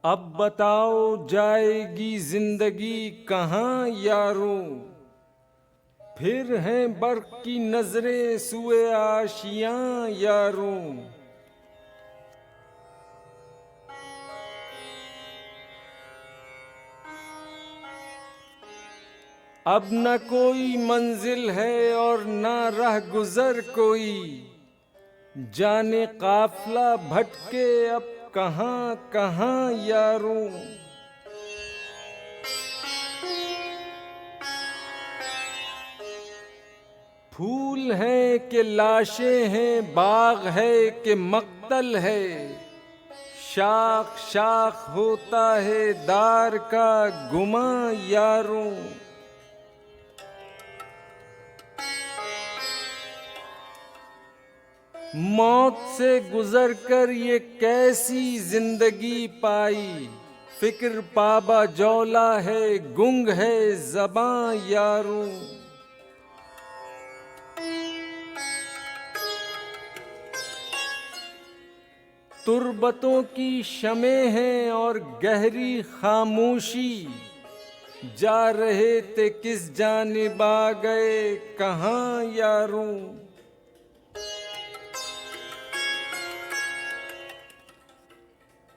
अब बताओ जाएगी जिंदगी कहाँ यारों। फिर हैं बर्क की नजरें सुए आशियां यारों। अब न कोई मंजिल है और न रह गुजर कोई। जाने काफिला भटके अब कहाँ कहाँ यारों। फूल हैं कि लाशें हैं, बाग है कि मक्तल है। शाख शाख होता है दार का गुमा यारों। मौत से गुजरकर ये कैसी जिंदगी पाई। फिक्र पाबा जौला है गुंग है ज़बां यारों। तुर्बतों की शमें हैं और गहरी खामोशी। जा रहे थे किस जानिब आ गए कहाँ यारों।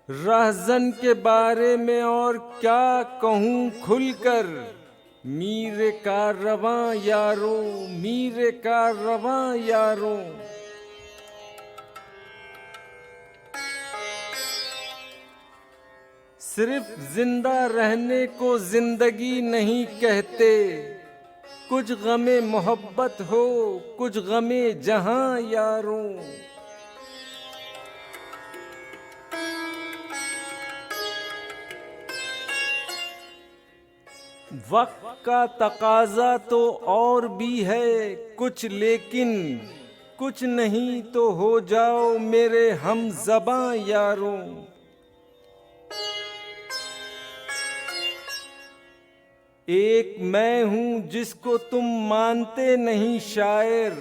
रहज़न के बारे में और क्या कहूँ खुलकर। मीरे कारवां यारों, मीरे कारवां यारों। सिर्फ जिंदा रहने को जिंदगी नहीं कहते। कुछ गमे मोहब्बत हो, कुछ गमे जहां यारों। वक्त का तकाजा तो और भी है कुछ, लेकिन कुछ नहीं तो हो जाओ मेरे हम ज़बां यारों। एक मैं हूँ जिसको तुम मानते नहीं शायर,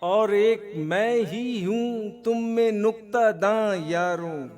और एक मैं ही हूँ तुम में नुक्ता दां यारों।